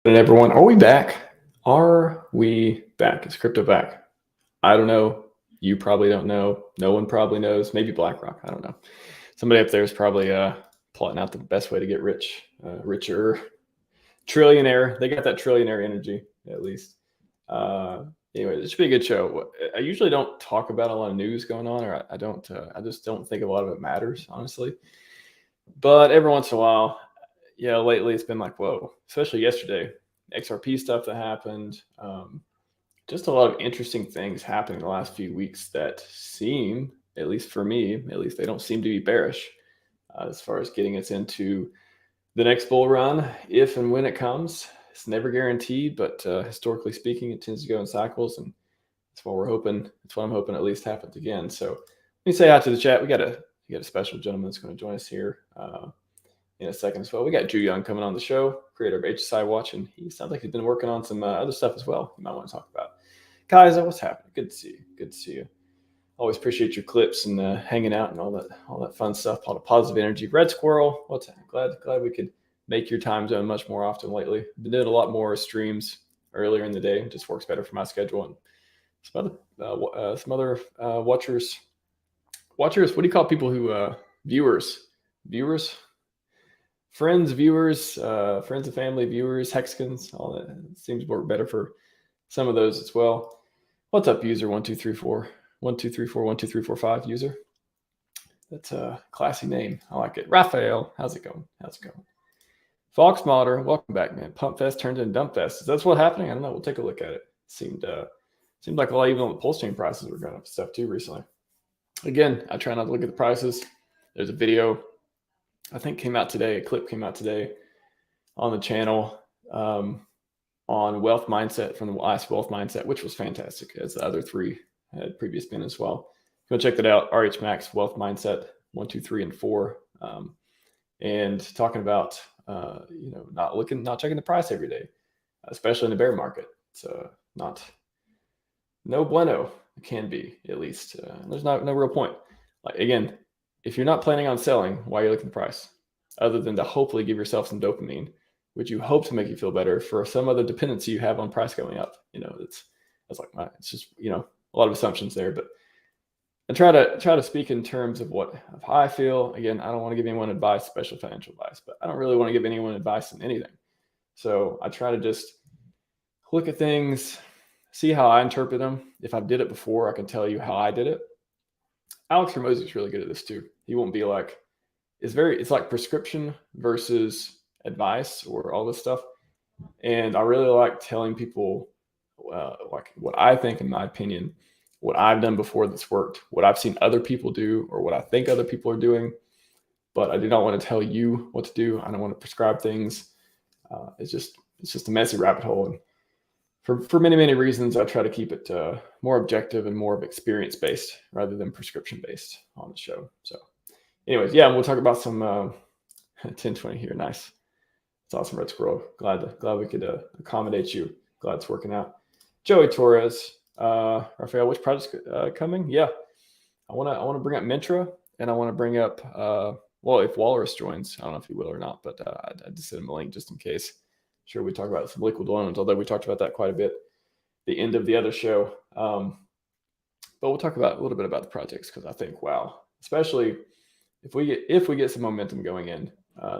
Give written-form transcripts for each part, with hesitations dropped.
And everyone, are we back? Are we back? Is crypto back? I don't know. You probably don't know. No one probably knows. Maybe BlackRock. I don't know. Somebody up there is probably plotting out the best way to get rich, richer, trillionaire. They got that trillionaire energy at least. Anyway, this should be a good show. I usually don't talk about a lot of news going on, or I don't. I just don't think a lot of it matters, honestly. But every once in a while, yeah, lately it's been like, whoa, especially yesterday, XRP stuff that happened. Just a lot of interesting things happening in the last few weeks that seem, at least for me, at least they don't seem to be bearish as far as getting us into the next bull run, if and when it comes. It's never guaranteed, but historically speaking, it tends to go in cycles, and that's what we're hoping. That's what I'm hoping at least happens again. So let me say hi to the chat. We got a special gentleman that's going to join us here in a second as well. We got Juyoung coming on the show, creator of HSI Watch, and he sounds like he's been working on some other stuff as well you might want to talk about. Guys, what's happening? Good to see you. Good to see you. Always appreciate your clips and hanging out and all that fun stuff. All the positive energy. Red Squirrel, what's that? Glad we could make your time zone much more often lately. Been doing a lot more streams earlier in the day. It just works better for my schedule. And some other watchers. What do you call people who viewers? Friends, viewers, friends and family, viewers, hexagons, all that. It seems to work better for some of those as well. What's up, user 1234? 1234 12345 user. That's a classy name. I like it. Raphael, how's it going? Fox Modder, welcome back, man. Pump Fest turned into Dump Fest. Is that what's happening? I don't know. We'll take a look at it. Seemed like a lot, even on the PulseChain prices were going up stuff too recently. Again, I try not to look at the prices. There's a video I think came out today. A clip came out today on the channel on wealth mindset from the last wealth mindset, which was fantastic, as the other three had previous been as well. Go check that out. RHMax wealth mindset 1, 2, 3, and 4, and talking about not checking the price every day, especially in the bear market. It's no bueno. It can be, at least. There's no real point. Like, again, if you're not planning on selling, why are you looking at the price? Other than to hopefully give yourself some dopamine, which you hope to make you feel better for some other dependency you have on price going up. It's it's just, a lot of assumptions there, but I try to speak in terms of how I feel. Again, I don't want to give anyone advice, special financial advice, but I don't really want to give anyone advice on anything. So I try to just look at things, see how I interpret them. If I did it before, I can tell you how I did it. Alex Ramosi is really good at this too. He won't be like, it's like prescription versus advice or all this stuff. And I really like telling people like what I think, in my opinion, what I've done before that's worked, what I've seen other people do, or what I think other people are doing. But I do not want to tell you what to do. I don't want to prescribe things. It's just a messy rabbit hole. And for many, many reasons, I try to keep it more objective and more of experience-based rather than prescription-based on the show. So anyways, yeah, we'll talk about some 1020 here. Nice. It's awesome, Red Squirrel. Glad we could accommodate you. Glad it's working out. Joey Torres, Raphael, which project's coming? Yeah, I want to bring up Mintra, and I want to bring up if Walrus joins, I don't know if he will or not, but I just sent him a link just in case. Sure, we talk about some liquid loans, although we talked about that quite a bit the end of the other show. But we'll talk about a little bit about the projects, because I think, wow, especially if we get some momentum going in,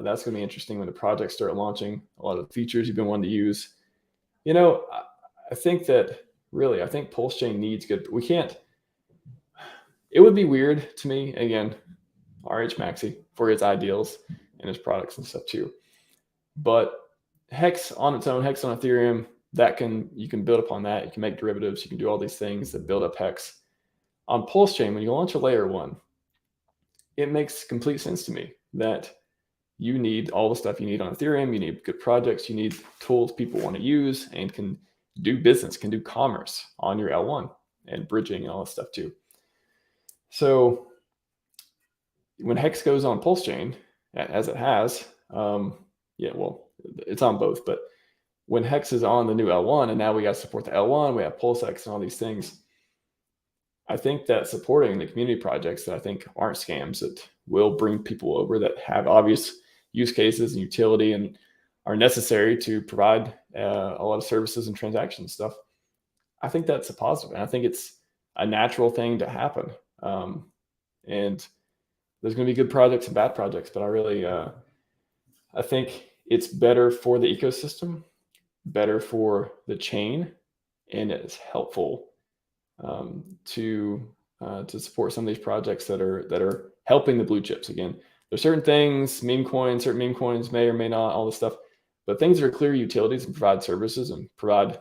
that's going to be interesting when the projects start launching. A lot of the features you've been wanting to use. I think PulseChain needs good. It would be weird to me, again, RHMax for his ideals and his products and stuff too. But Hex on its own, Hex on Ethereum, you can build upon that. You can make derivatives. You can do all these things that build up Hex. On PulseChain, when you launch a layer 1, it makes complete sense to me that you need all the stuff you need on Ethereum. You need good projects. You need tools people want to use and can do business, can do commerce on your L1 and bridging and all that stuff too. So when Hex goes on PulseChain, as it has, it's on both, but when Hex is on the new L1, and now we got to support the L1, we have PulseX and all these things, I think that supporting the community projects that I think aren't scams, that will bring people over, that have obvious use cases and utility and are necessary to provide a lot of services and transaction stuff. I think that's a positive, and I think it's a natural thing to happen. And there's going to be good projects and bad projects, but I think it's better for the ecosystem, better for the chain, and it's helpful to support some of these projects that are helping the blue chips. Again, there's certain things, certain meme coins may or may not, all this stuff, but things that are clear utilities and provide services and provide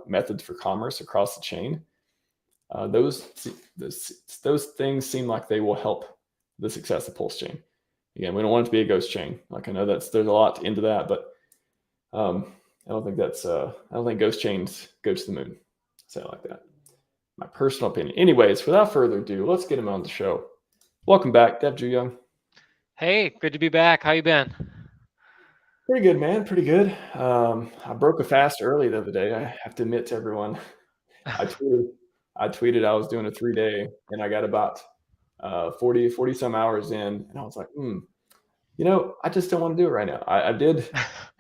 methods for commerce across the chain. Those things seem like they will help the success of PulseChain. Again, we don't want it to be a ghost chain. Like, I know there's a lot into that, but I don't think ghost chains go to the moon. Say it like that. My personal opinion. Anyways, without further ado, let's get him on the show. Welcome back, Juyoung. Hey, good to be back. How you been? Pretty good, man. Pretty good. I broke a fast early the other day. I have to admit to everyone. I tweeted I was doing a 3-day, and I got about 40 some hours in, and I was like, I just don't want to do it right now. I did,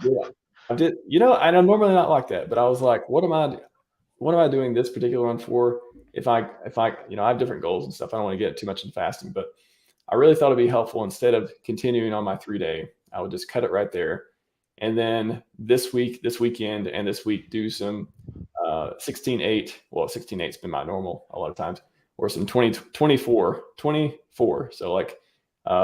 and I'm normally not like that, but I was like, what am I doing this particular one for? If I have different goals and stuff, I don't want to get too much in fasting, but I really thought it'd be helpful, instead of continuing on my 3-day, I would just cut it right there. And then this weekend, and this week, do some 16-8. Well, 16-8's been my normal a lot of times, or some 24. So like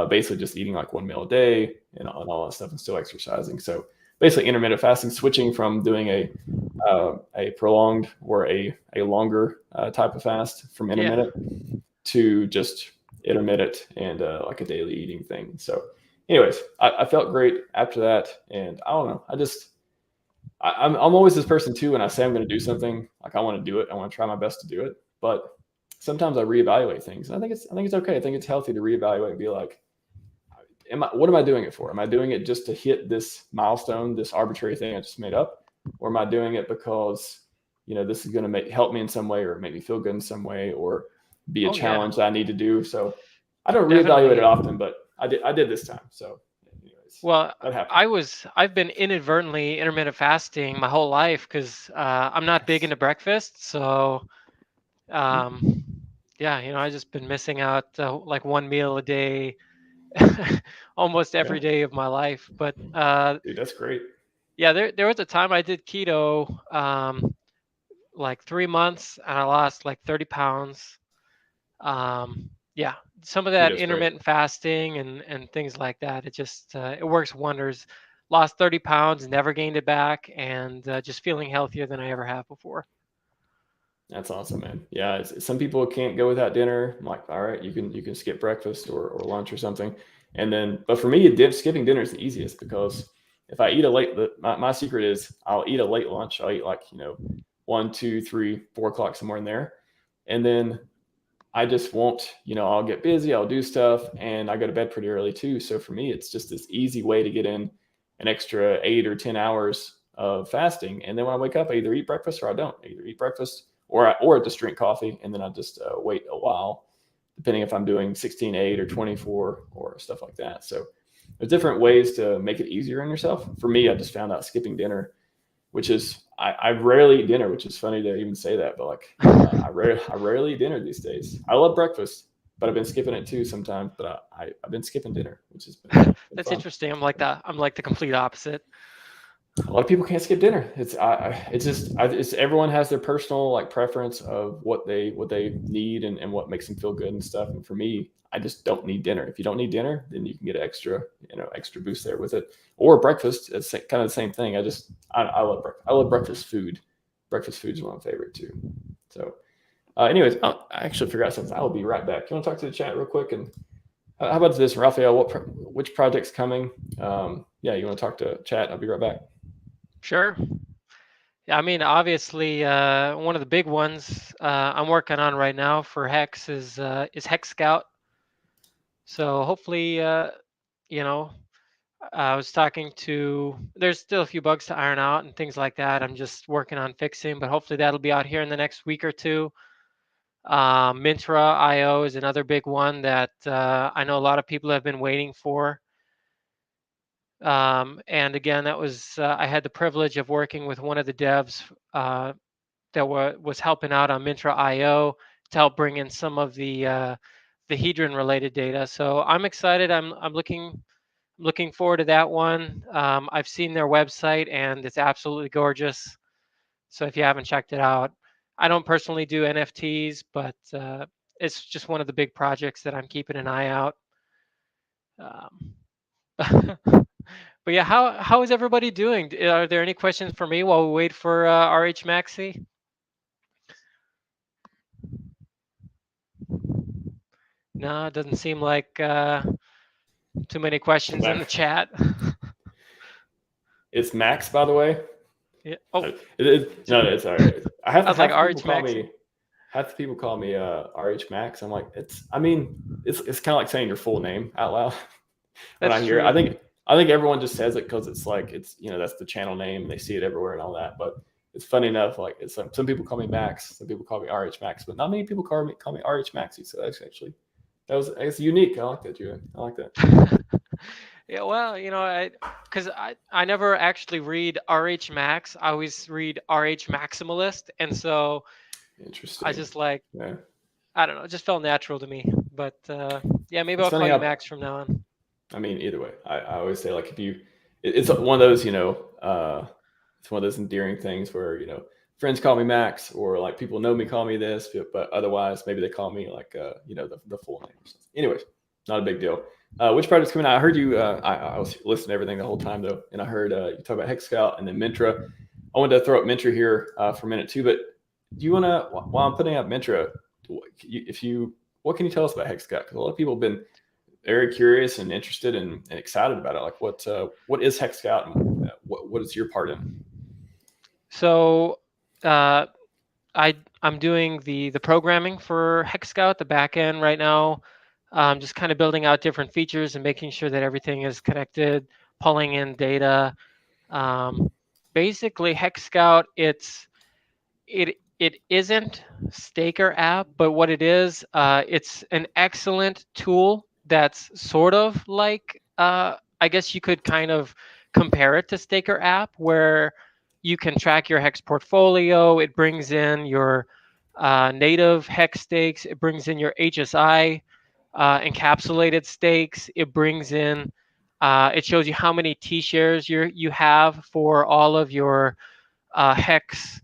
basically just eating like 1 meal a day and all that stuff, and still exercising. So basically intermittent fasting, switching from doing a prolonged or a longer type of fast from intermittent to just intermittent and like a daily eating thing. So anyways, I felt great after that, and I don't know. I'm always this person too. When I say I'm going to do something, like, I want to do it. I want to try my best to do it. But sometimes I reevaluate things, and I think it's okay. I think it's healthy to reevaluate and be like, what am I doing it for? Am I doing it just to hit this milestone, this arbitrary thing I just made up, or am I doing it because this is going to help me in some way, or make me feel good in some way, or be a challenge that I need to do? So I don't reevaluate it often, but I did this time. So anyways, well, I've been inadvertently intermittent fasting my whole life, because I'm not big into breakfast. So I just been missing out like 1 meal a day almost every day of my life. But dude, that's great. Yeah, there was a time I did keto like 3 months, and I lost like 30 pounds. Some of that intermittent fasting and things like that, it just it works wonders. Lost 30 pounds, never gained it back, and just feeling healthier than I ever have before. That's awesome, man. Yeah, some people can't go without dinner. I'm like, all right, you can skip breakfast or lunch or something, and then, but for me, skipping dinner is the easiest, because if I eat my secret is I'll eat a late lunch. I'll eat like 1, 2, 3, 4 o'clock, somewhere in there, and then I just won't. I'll get busy, I'll do stuff, and I go to bed pretty early too. So for me, it's just this easy way to get in an extra 8 or 10 hours of fasting, and then when I wake up, I either eat breakfast or I don't. I either eat breakfast, or I just drink coffee, and then I just wait a while, depending if I'm doing 16-8 or 24 or stuff like that. So there's different ways to make it easier on yourself. For me, I just found out skipping dinner, which is I rarely eat dinner, which is funny to even say that, but like I rarely eat dinner these days. I love breakfast, but I've been skipping it too sometimes. But I've been skipping dinner, which has been That's fun. interesting. I'm like the complete opposite. A lot of people can't skip dinner. It's everyone has their personal like preference of what they need and what makes them feel good and stuff. And for me, I just don't need dinner. If you don't need dinner, then you can get extra boost there with it. Or breakfast, it's kind of the same thing. I love breakfast food. Breakfast food is one of my favorite too. So anyways, I actually forgot something. I will be right back. You want to talk to the chat real quick? And how about this, Raphael? Which project's coming? You want to talk to chat? I'll be right back. Sure. Yeah, I mean, obviously, one of the big ones I'm working on right now for Hex is Hex Scout. So hopefully, I was talking to. There's still a few bugs to iron out and things like that. I'm just working on fixing, but hopefully that'll be out here in the next week or two. Mintra IO is another big one that I know a lot of people have been waiting for. And again, that was I had the privilege of working with one of the devs that was helping out on Mintra IO to help bring in some of the Hedron related data. So I'm excited. I'm looking forward to that one. I've seen their website and it's absolutely gorgeous. So if you haven't checked it out, I don't personally do NFTs, but it's just one of the big projects that I'm keeping an eye out. But yeah, how is everybody doing? Are there any questions for me while we wait for RHMax? No, it doesn't seem like too many questions in the chat. It's Max, by the way. Yeah. Oh, no, it's all right. I was like half people call me RHMax. I'm like, it's kind of like saying your full name out loud. When I hear it, I think everyone just says it because it's like that's the channel name and they see it everywhere and all that. But it's funny enough, like it's some people call me Max, some people call me RHMax, but not many people call me RHMaxy. So that's actually it's unique. I like that, Juyoung. I like that. Yeah, well, because I never actually read RHMax. I always read RH Maximalist, and so interesting. I just I don't know, it just felt natural to me. But yeah, maybe I'll call you Max from now on. I mean, either way, I always say like it's one of those it's one of those endearing things where friends call me Max, or like people know me call me this, but otherwise maybe they call me like the full name or something. Anyways, not a big deal. Which project's coming out? I heard you. I was listening to everything the whole time though, and I heard you talk about Hex Scout and then Mintra. I wanted to throw up Mintra here for a minute too, but do you want to? While I'm putting up Mintra, what can you tell us about Hex Scout? Because a lot of people have been very curious and interested and excited about it. Like, what is Hex Scout and what is your part in it? So, I'm doing the programming for Hex Scout, the back end right now. Just kind of building out different features and making sure that everything is connected, pulling in data. Basically, Hex Scout, it isn't Staker app, but what it is, it's an excellent tool that's sort of like, I guess you could kind of compare it to Staker app, where you can track your Hex portfolio. It brings in your native Hex stakes. It brings in your HSI encapsulated stakes. It brings in, it shows you how many T shares you have for all of your Hex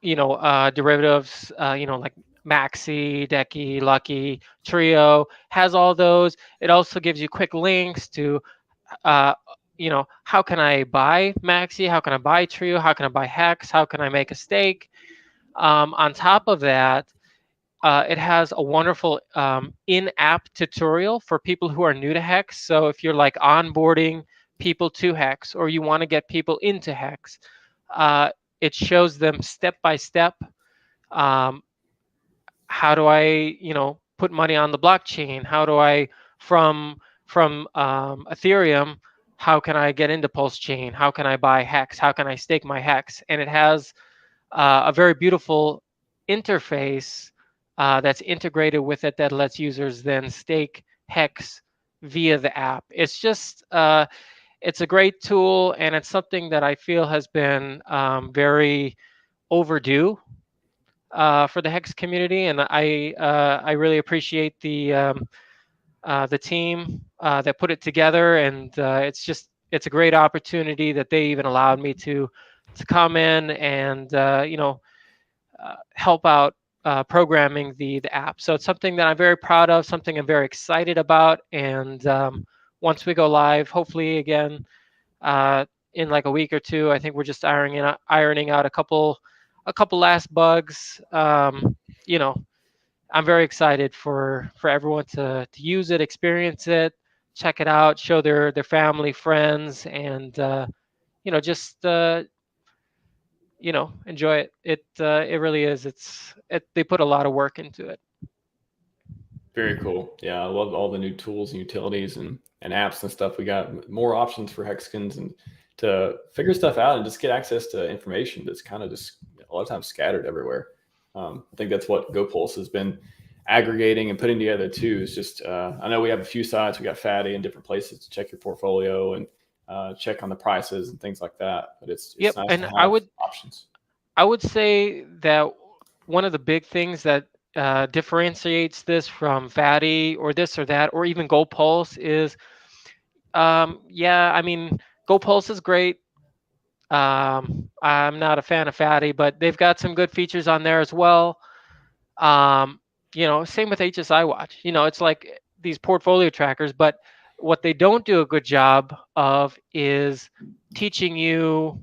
derivatives, like Maxi, Decky, Lucky, Trio, has all those. It also gives you quick links to, how can I buy Maxi? How can I buy Trio? How can I buy Hex? How can I make a stake? On top of that, it has a wonderful in-app tutorial for people who are new to Hex. So if you're like onboarding people to Hex, or you want to get people into Hex, it shows them step by step. How do I, put money on the blockchain? How do I, from Ethereum, how can I get into PulseChain? How can I buy Hex? How can I stake my Hex? And it has a very beautiful interface that's integrated with it that lets users then stake Hex via the app. It's just it's a great tool, and it's something that I feel has been very overdue for the Hex community, and I really appreciate the team that put it together, and it's a great opportunity that they even allowed me to come in and help out programming the app. So it's something that I'm very proud of, something I'm very excited about, and once we go live, hopefully again in like a week or two, I think we're just ironing out a couple last bugs. I'm very excited for everyone to use it, experience it, check it out, show their family, friends, and just enjoy it. It really is. They put a lot of work into it. Very cool. Yeah, I love all the new tools and utilities and apps and stuff. We got more options for Hexkins and to figure stuff out and just get access to information that's kind of just a lot of times scattered everywhere. I think that's what GoPulse has been aggregating and putting together too is just, I know we have a few sites, we got Fatty in different places to check your portfolio and check on the prices and things like that. But it's Yep, nice to and have options. I would say that one of the big things that differentiates this from Fatty or this or that or even Go Pulse is, yeah, I mean, Go Pulse is great. I'm not a fan of Fatty, but they've got some good features on there as well. Same with HSI Watch. It's like these portfolio trackers, but what they don't do a good job of is teaching you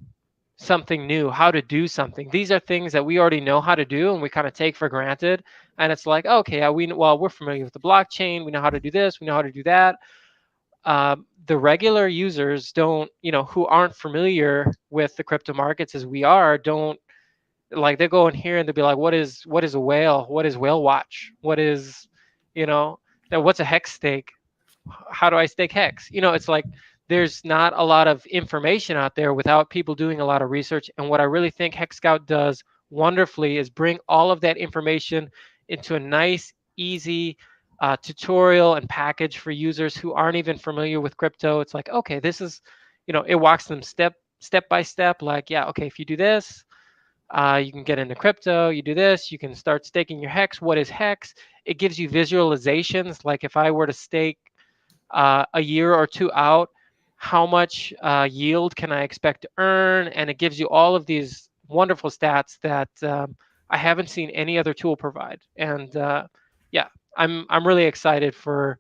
something new, how to do something. These are things that we already know how to do and we kind of take for granted. And it's like, okay, we're familiar with the blockchain. We know how to do this. We know how to do that. The regular users don't, who aren't familiar with the crypto markets as we are, don't like, they go in here and they'll be like, what is a whale? What is whale watch? What is, what's a hex stake? How do I stake hex? It's like there's not a lot of information out there without people doing a lot of research. And what I really think Hex Scout does wonderfully is bring all of that information into a nice, easy tutorial and package for users who aren't even familiar with crypto. It's like, okay, this is, it walks them step by step. Like, yeah, okay, if you do this, you can get into crypto. You do this, you can start staking your hex. What is hex? It gives you visualizations. Like if I were to stake a year or two out, how much yield can I expect to earn? And it gives you all of these wonderful stats that I haven't seen any other tool provide. And yeah, I'm really excited for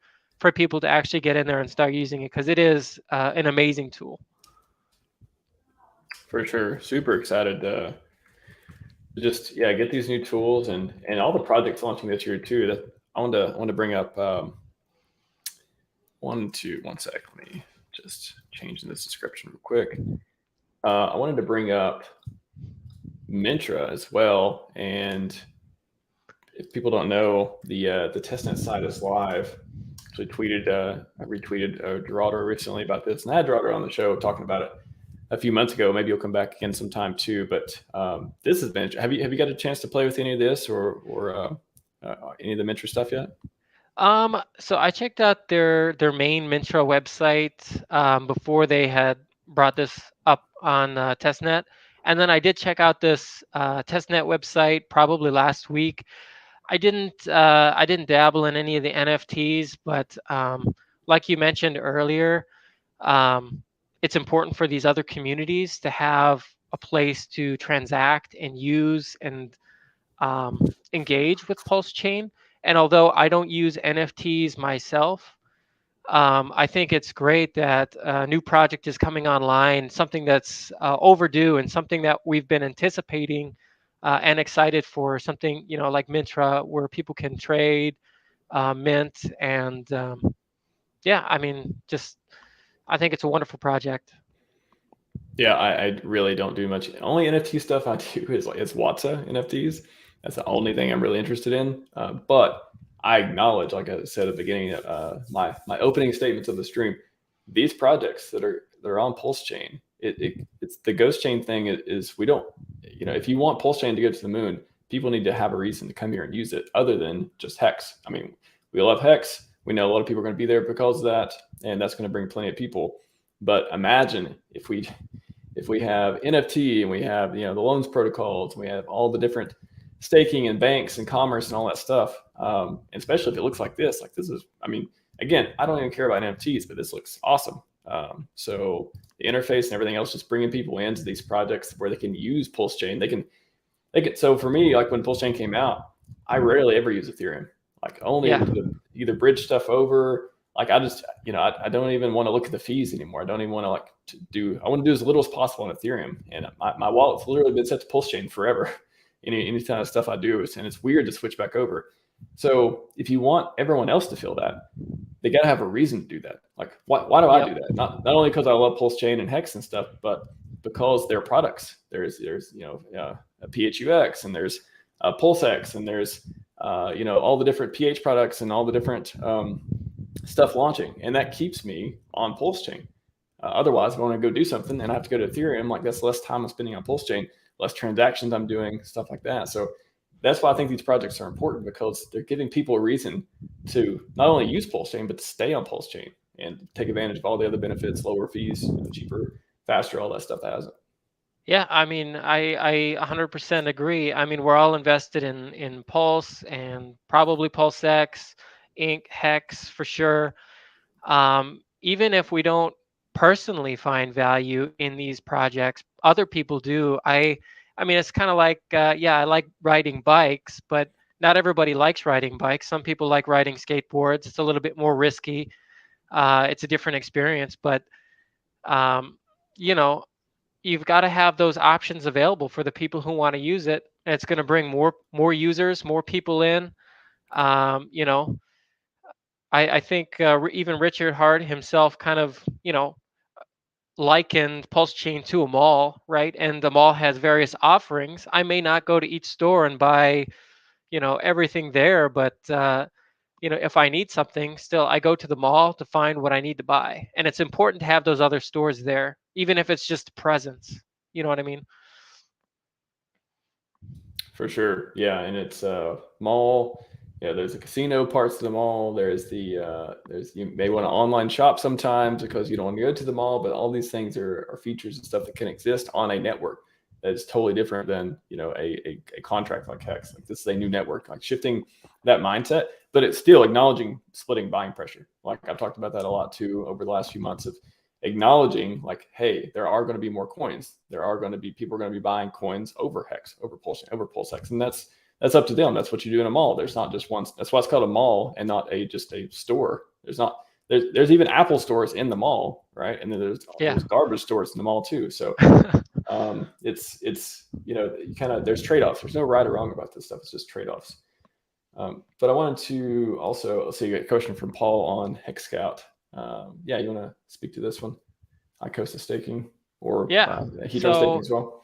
people to actually get in there and start using it because it is an amazing tool. For sure, super excited to just get these new tools and all the projects launching this year too. That I want to bring up. One sec. Let me just change this description real quick. I wanted to bring up Mintra as well. And if people don't know, the testnet site is live. Actually I retweeted Geraldo recently about this, and I had Geraldo on the show talking about it a few months ago. Maybe you'll come back again sometime too. But this has been. Have you got a chance to play with any of this or any of the Mintra stuff yet? So I checked out their main Mintra website before they had brought this up on testnet, and then I did check out this testnet website probably last week. I didn't dabble in any of the NFTs, but like you mentioned earlier, it's important for these other communities to have a place to transact and use and engage with PulseChain. And although I don't use NFTs myself, I think it's great that a new project is coming online, something that's overdue and something that we've been anticipating and excited for, something, like Mintra, where people can trade, mint, and I think it's a wonderful project. Yeah, I really don't do much. Only NFT stuff I do is Watsa NFTs. That's the only thing I'm really interested in. But I acknowledge, like I said at the beginning, my opening statements of the stream, these projects that are on PulseChain, it's the ghost chain thing is we don't, if you want PulseChain to go to the moon, people need to have a reason to come here and use it other than just Hex. I mean, we love Hex. We know a lot of people are going to be there because of that, and that's going to bring plenty of people. But imagine if we have NFT and we have the loans protocols, and we have all the different staking and banks and commerce and all that stuff, and especially if it looks like this is, I mean, again, I don't even care about NFTs, but this looks awesome. So the interface and everything else, just bringing people into these projects where they can use PulseChain. They can. So for me, like when PulseChain came out, I rarely ever use Ethereum. Like only able to either bridge stuff over. Like I just, I don't even want to look at the fees anymore. I don't even want to I want to do as little as possible on Ethereum. And my wallet's literally been set to PulseChain forever. Any kind of stuff I do, and it's weird to switch back over. So if you want everyone else to feel that, they got to have a reason to do that. Like, why do I do that? Not only because I love PulseChain and Hex and stuff, but because they're products. There's a PHUX and there's PulseX and there's all the different PH products and all the different stuff launching, and that keeps me on PulseChain. Otherwise, if I want to go do something and I have to go to Ethereum, like that's less time I'm spending on PulseChain, less transactions I'm doing, stuff like that. So that's why I think these projects are important, because they're giving people a reason to not only use PulseChain, but to stay on PulseChain and take advantage of all the other benefits, lower fees, cheaper, faster, all that stuff that has it. Yeah, I mean, I 100% agree. I mean, we're all invested in Pulse and probably PulseX, Inc, Hex for sure. Even if we don't personally find value in these projects, other people do. I mean, it's kind of like, yeah, I like riding bikes, but not everybody likes riding bikes. Some people like riding skateboards. It's a little bit more risky. It's a different experience, but um, you know, you've got to have those options available for the people who want to use it. And it's going to bring more users, more people in. You know, I think even Richard Hart himself kind of, likened PulseChain to a mall, right? And the mall has various offerings. I may not go to each store and buy, everything there, but if I need something, still I go to the mall to find what I need to buy. And it's important to have those other stores there, even if it's just presence. You know what I mean? For sure. Yeah. And it's mall. Yeah, there's the casino parts of the mall. There's you may want to online shop sometimes because you don't want to go to the mall, but all these things are features and stuff that can exist on a network that is totally different than a contract like Hex. Like, this is a new network, like shifting that mindset, but it's still acknowledging splitting buying pressure. Like, I've talked about that a lot too over the last few months, of acknowledging, like, hey, there are going to be more coins. There are going to be people are going to be buying coins over Hex, over PulseX, and that's up to them. That's what you do in a mall. There's not just one. That's why it's called a mall and not just a store. There's even Apple stores in the mall, right? And then there's garbage stores in the mall too. So it's you kind of, there's trade-offs. There's no right or wrong about this stuff. It's just trade-offs. But I wanted to also, let's see, you got a question from Paul on Hex Scout. Yeah, you want to speak to this one? Icosa staking or Hedron staking as well.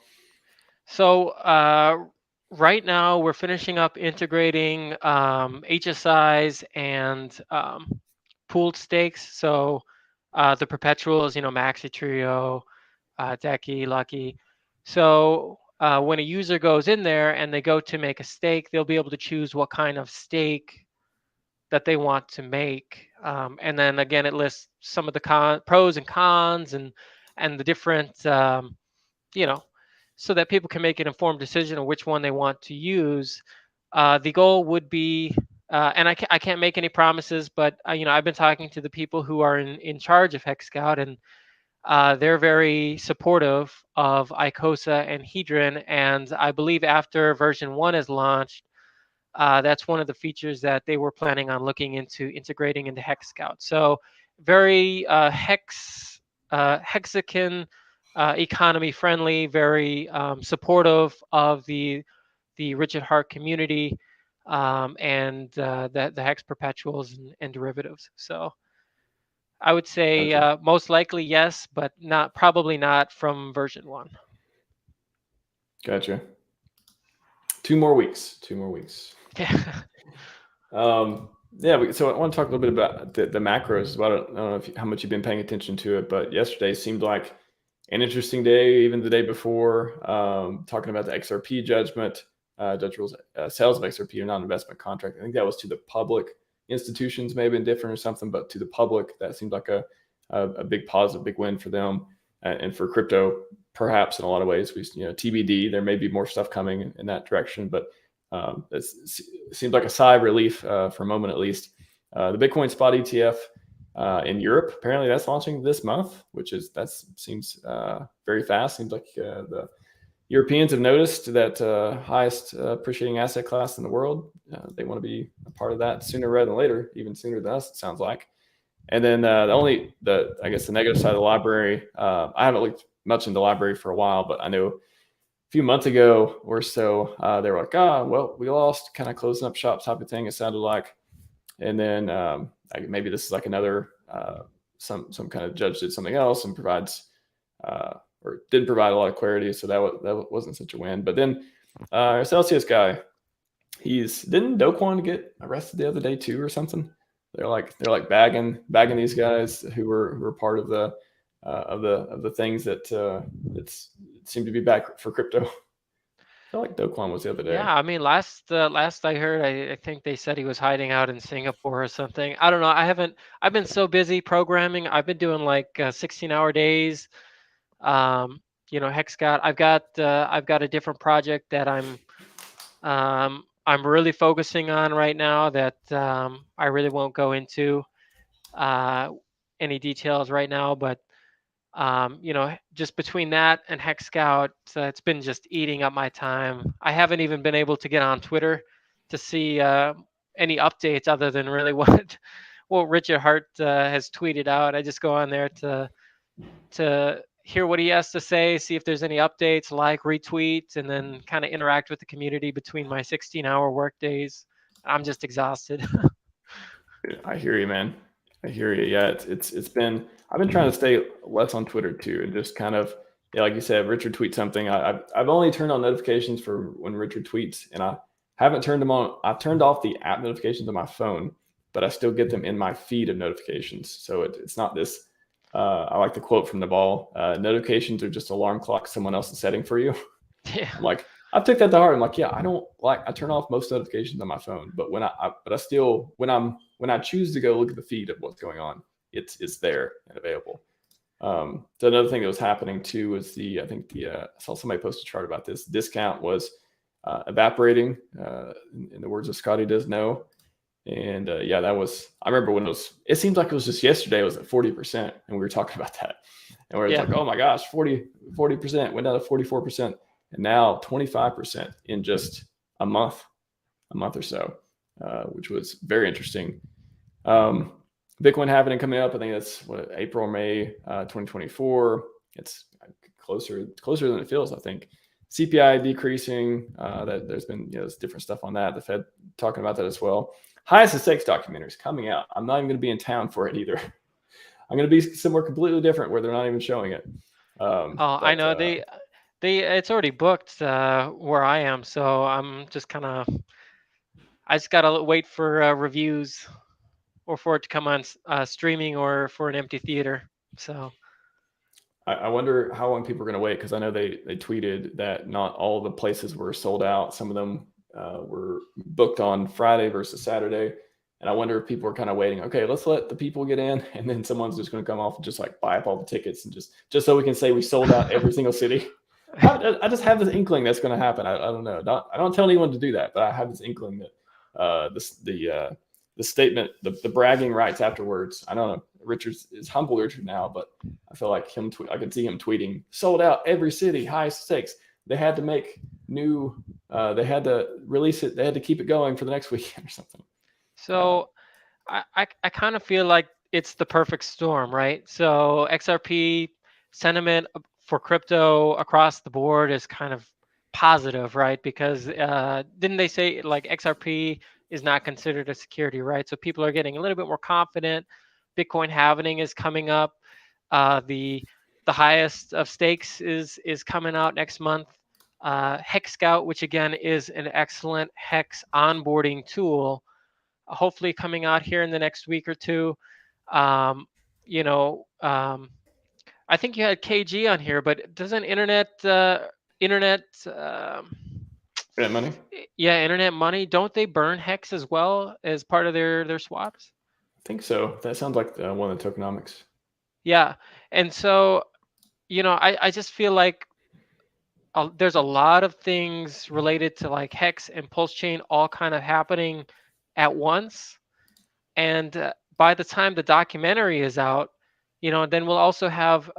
So right now we're finishing up integrating HSIs and pooled stakes. So the perpetuals, Maxi Trio, Decky, Lucky. So when a user goes in there and they go to make a stake, they'll be able to choose what kind of stake that they want to make. And then again, it lists some of the pros and cons and the different, so that people can make an informed decision of which one they want to use. The goal would be, and I can't make any promises, but I've been talking to the people who are in charge of Hex Scout, and they're very supportive of Icosa and Hedron. And I believe after version 1 is launched, that's one of the features that they were planning on looking into integrating into Hex Scout. So very hexagon economy friendly, very supportive of the Richard Hart community, and the Hex perpetuals and derivatives. So I would say most likely yes, but probably not from version 1. Gotcha. 2 more weeks. Yeah. So I want to talk a little bit about the macros. I don't know how much you've been paying attention to it, but yesterday seemed like an interesting day, even the day before, talking about the XRP judgment. Judge rules sales of XRP are not an investment contract. I think that was to the public. Institutions may have been different or something, but to the public, that seemed like a big positive, big win for them, and for crypto, perhaps in a lot of ways. TBD, there may be more stuff coming in that direction, but it seems like a sigh of relief for a moment at least. The Bitcoin spot ETF in Europe, apparently that's launching this month, that seems very fast. Seems like the Europeans have noticed that highest appreciating asset class in the world. They want to be a part of that sooner rather than later, even sooner than us, it sounds like. And then I guess the negative side of the LBRY, I haven't looked much into the LBRY for a while, but I know a few months ago or so, they were like, well, we lost, kind of closing up shop type of thing, it sounded like. And then maybe this is like another, some kind of judge did something else and provides, or didn't provide a lot of clarity. So that wasn't such a win. But then our Celsius guy, didn't Do Kwon get arrested the other day too or something? They're like bagging these guys who were part of the things that seem to be back for crypto. felt like Doquan was the other Yeah, day. I mean, last I heard, I think they said he was hiding out in Singapore or something. I don't know. I haven't. I've been so busy programming. I've been doing like 16-hour days. Um, Hex Scout. I've got a different project that I'm really focusing on right now that I really won't go into uh, any details right now, but just between that and Hex Scout, it's been just eating up my time. I haven't even been able to get on Twitter to see any updates other than really what Richard Hart has tweeted out. I just go on there to hear what he has to say, see if there's any updates, like, retweet, and then kind of interact with the community between my 16-hour work days. I'm just exhausted. I hear you, man. I hear you. Yeah, it's been. I've been trying to stay less on Twitter too, and just kind of, yeah, like you said, Richard tweets something. I've only turned on notifications for when Richard tweets, and I haven't turned them on. I've turned off the app notifications on my phone, but I still get them in my feed of notifications. So it's not this. I like the quote from the ball. Notifications are just alarm clocks someone else is setting for you. Yeah. I'm like, I took that to heart. I'm like, yeah, I turn off most notifications on my phone, but but I still, when I choose to go look at the feed of what's going on, it's there and available. So another thing that was happening too was I saw somebody post a chart about this. Discount was evaporating, in the words of Scotty does know. And yeah, I remember when it seems like it was just yesterday, it was at 40%. And we were talking about that. And we were like, oh my gosh, 40% went down to 44%. And now 25% in just a month or so, which was very interesting. Bitcoin halving coming up. I think that's April or May 2024. It's closer than it feels, I think. CPI decreasing. That there's been there's different stuff on that. The Fed talking about that as well. HEXScout documentaries coming out. I'm not even going to be in town for it either. I'm going to be somewhere completely different where they're not even showing it. I know they it's already booked where I am, so I'm just I just gotta wait for reviews or for it to come on streaming or for an empty theater. So I wonder how long people are going to wait, because I know they tweeted that not all the places were sold out. Some of them were booked on Friday versus Saturday. And I wonder if people are kind of waiting. Okay, let's let the people get in, and then someone's just going to come off and just like buy up all the tickets, and just so we can say we sold out every single city. I just have this inkling that's going to happen. I don't know. I don't tell anyone to do that, but I have this inkling that the statement, the bragging rights afterwards. I don't know. Richard is humble Richard now, but I feel like I could see him tweeting, sold out every city, highest stakes. They had to make new. They had to release it. They had to keep it going for the next weekend or something. So I kind of feel like it's the perfect storm, right? So XRP sentiment for crypto across the board is kind of positive, right? Because didn't they say like XRP is not considered a security, right? So people are getting a little bit more confident. Bitcoin halving is coming up. The highest of stakes is coming out next month. Hex Scout, which again is an excellent hex onboarding tool, hopefully coming out here in the next week or two. Um, you know, I think you had KG on here, but doesn't internet Money. yeah, internet money, don't they burn hex as well as part of their swaps? I think so. That sounds like one of the tokenomics. Yeah, and so I just feel like there's a lot of things related to like hex and PulseChain all kind of happening at once. And by the time the documentary is out, then we'll also have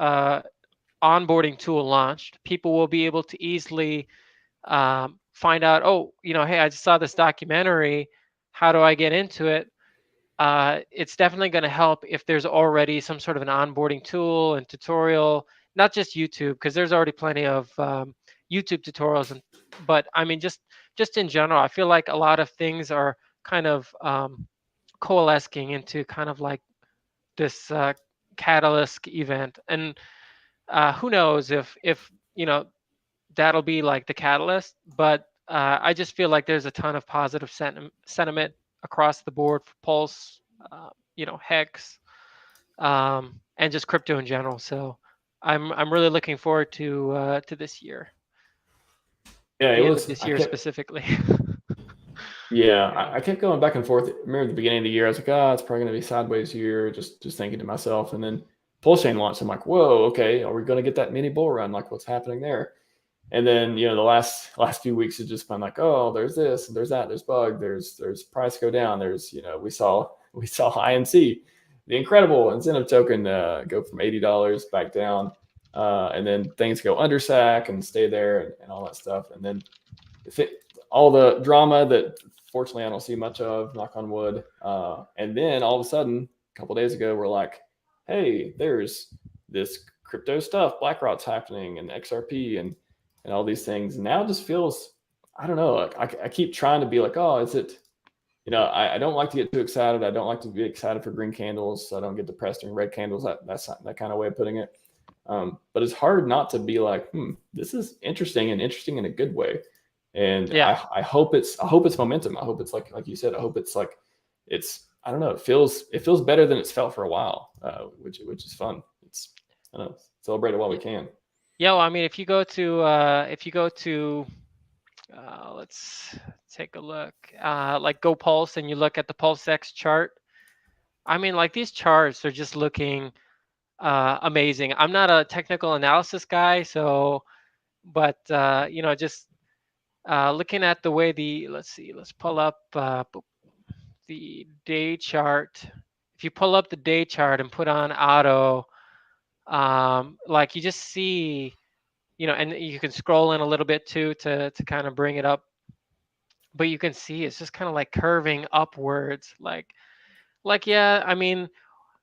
onboarding tool launched. People will be able to easily find out, oh, hey, I just saw this documentary. How do I get into it? It's definitely going to help if there's already some sort of an onboarding tool and tutorial, not just YouTube, because there's already plenty of YouTube tutorials. But I mean, just in general, I feel like a lot of things are kind of coalescing into kind of like this catalyst event. And who knows if that'll be like the catalyst, but I just feel like there's a ton of positive sentiment across the board for Pulse, Hex, and just crypto in general. So I'm really looking forward to this year. Yeah, it the end of was. this I year kept. specifically. Yeah, Yeah. I kept going back and forth. I remember at the beginning of the year, I was like, "Oh, it's probably going to be sideways here." Just thinking to myself, and then PulseChain launched. I'm like, "Whoa, okay, are we going to get that mini bull run? Like, what's happening there?" And then the last few weeks have just been like, "Oh, there's this, and there's that, there's bug, there's price go down, there's we saw INC, the incredible incentive token go from $80 back down, and then things go under sack and stay there and all that stuff, and then if it, all the drama that fortunately I don't see much of, knock on wood. And then all of a sudden, a couple days ago, we're like, hey, there's this crypto stuff, BlackRock's happening, and XRP, and all these things. Now it just feels, I don't know. Like I keep trying to be like, oh, is it? I don't like to get too excited. I don't like to be excited for green candles. So I don't get depressed during red candles. That's not that kind of way of putting it. But it's hard not to be like, this is interesting and interesting in a good way. And Yeah. I hope it's momentum. I hope it's like you said. I hope it's like I don't know. It feels better than it's felt for a while, which is fun. I don't know, celebrate it while we can. Yeah. Well, I mean, if you go to let's take a look, like Go Pulse, and you look at the PulseX chart. I mean, like these charts are just looking amazing. I'm not a technical analysis guy, so but just looking at the way let's see, let's pull up the day chart. If you pull up the day chart and put on auto, like you just see, and you can scroll in a little bit too to kind of bring it up, but you can see it's just kind of like curving upwards, like yeah, I mean,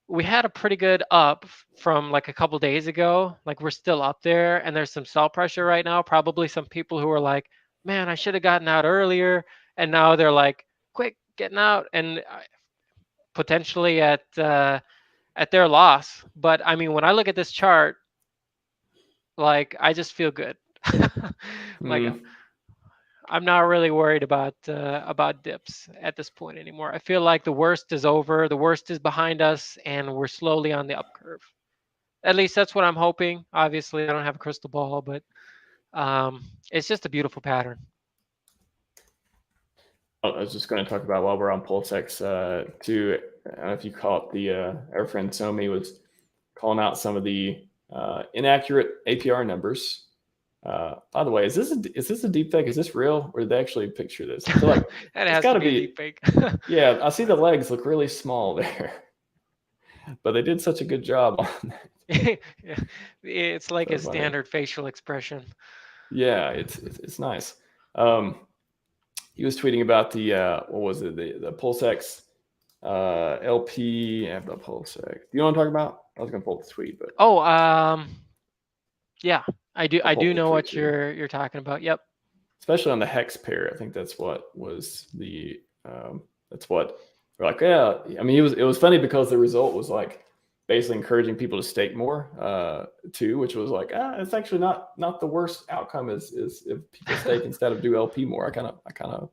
we had a pretty good up from like a couple days ago. Like we're still up there, and there's some sell pressure right now. Probably some people who are like, "Man, I should have gotten out earlier," and now they're like, "Quick, getting out," and potentially at their loss. But I mean, when I look at this chart, like I just feel good. Like Mm. I'm not really worried about dips at this point anymore. I feel like the worst is over, the worst is behind us, and we're slowly on the up curve. At least that's what I'm hoping. Obviously, I don't have a crystal ball, but it's just a beautiful pattern. I was just going to talk about while we're on PulseX too. I don't know if you caught our friend Somi was calling out some of the inaccurate APR numbers. By the way, is this a deep fake? Is this real, or did they actually picture this? I feel like That it's has got to to be a be. deep fake. Yeah, I see the legs look really small there, but they did such a good job on that. It's like So a funny. standard facial expression. Yeah, it's nice. He was tweeting about the what was it, the PulseX LP and the PulseX. Do you know what I'm talking about? I was gonna pull up the tweet, but Oh, yeah, I do. I'll I pull do up the know tweet what too. you're talking about. Yep. Especially on the hex pair, I think that's what was the that's what we're like. Yeah, I mean, it was funny because the result was like basically encouraging people to stake more too, which was like it's actually not the worst outcome is if people stake instead of do LP more. I kind of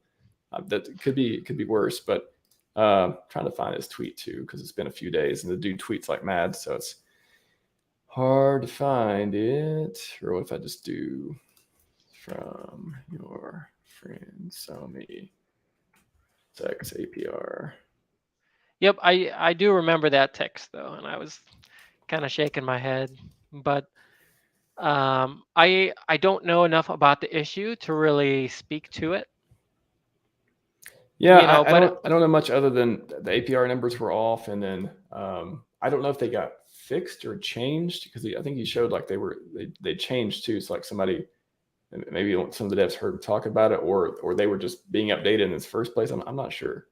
that could be worse, but trying to find his tweet too because it's been a few days and the dude tweets like mad, so it's hard to find it. Or what if I just do from your friend Somi Sex APR? Yep. I do remember that text though, and I was kind of shaking my head, but I don't know enough about the issue to really speak to it. Yeah, I But don't know much other than the APR numbers were off, and then I don't know if they got fixed or changed because I think he showed like they changed too. So like somebody maybe some of the devs heard talk about it, or they were just being updated in its first place. I'm not sure,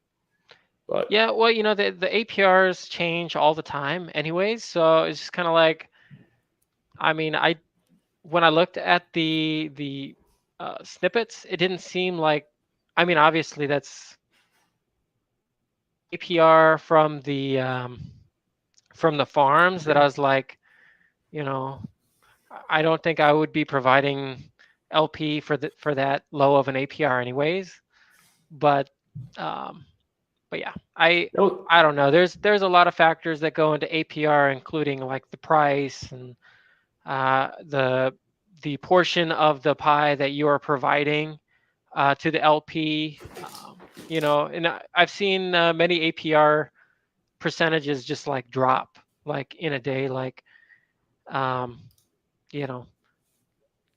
but yeah, well, the APRs change all the time anyways, so it's just kind of like, I mean, when I looked at the snippets, it didn't seem like, I mean, obviously that's APR from the farms that I okay. was like, you know, I don't think I would be providing LP for that low of an APR anyways. But um, but yeah, No, I don't know. There's a lot of factors that go into APR, including like the price and the the portion of the pie that you are providing to the LP. You know, and I've seen many APR percentages just like drop like in a day, like you know,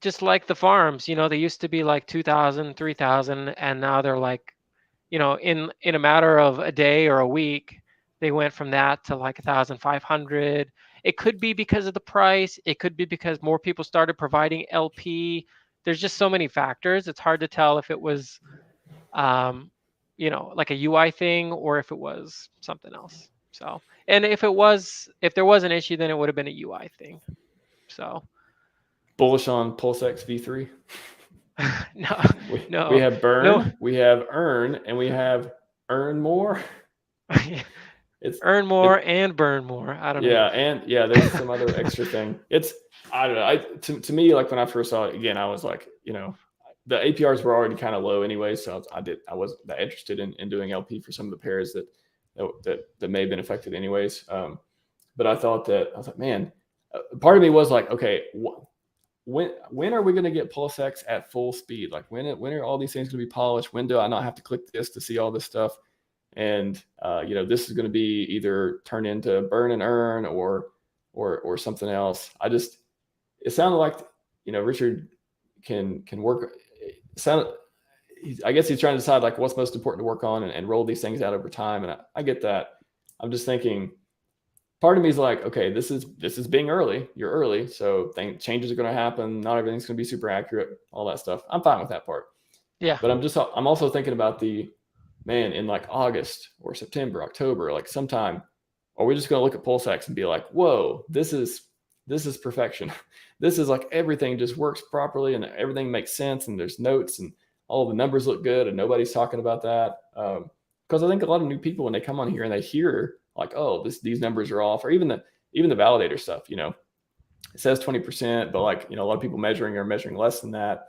just like the farms, you know, they used to be like 2,000, 3,000, and now they're like, you know, in a matter of a day or a week, they went from that to like 1,500. It could be because of the price. It could be because more people started providing LP. There's just so many factors. It's hard to tell if it was, you know, like a UI thing or if it was something else. So, and if there was an issue, then it would have been a UI thing. So, Bullish on PulseX V3. No, we have burn, no. we have earn, and we have earn more. It's earn more and burn more. I don't know. Yeah, and yeah, there's some other extra thing. It's I don't know. To me, like when I first saw it again, I was like, you know, the APRs were already kind of low anyway, so I wasn't that interested in doing LP for some of the pairs that may have been affected anyways. But I was like, man, part of me was like, okay, when are we going to get PulseX at full speed? Like when are all these things going to be polished? When do I not have to click this to see all this stuff? And you know, this is going to be either turn into burn and earn or something else. It sounded like, you know, Richard can work. I guess he's trying to decide like what's most important to work on and roll these things out over time. And I get that. I'm just thinking, part of me is like, okay, this is being early. You're early, so changes are going to happen. Not everything's going to be super accurate. All that stuff. I'm fine with that part. Yeah. But I'm also thinking about man, in like August or September, October, like sometime, are we just going to look at PulseX and be like, whoa, this is perfection. This is like everything just works properly and everything makes sense and there's notes and all the numbers look good and nobody's talking about that. Because I think a lot of new people, when they come on here and they hear like, oh, these numbers are off, or even the validator stuff, you know, it says 20%, but like, you know, a lot of people are measuring less than that.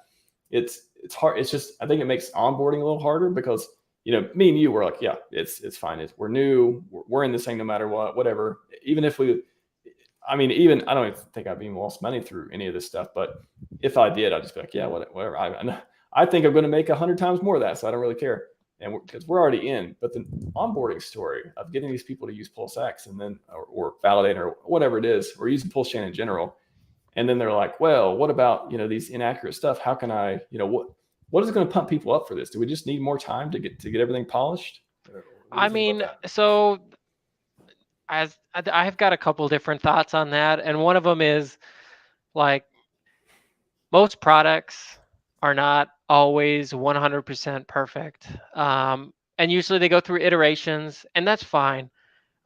It's hard. It's just, I think it makes onboarding a little harder because, you know, me and you were like, yeah, it's fine. We're new. We're in this thing no matter what, whatever. Even if I don't even think I've even lost money through any of this stuff. But if I did, I'd just be like, yeah, whatever. I think I'm going to make 100 times more of that. So I don't really care. And because we're already in. But the onboarding story of getting these people to use PulseX and then, or validate or whatever it is, or using PulseChain in general. And then they're like, well, what about, you know, these inaccurate stuff? How can I, you know, what is going to pump people up for this? Do we just need more time to get everything polished? I mean, so I've got a couple different thoughts on that, and one of them is like most products are not always 100% perfect, and usually they go through iterations, and that's fine.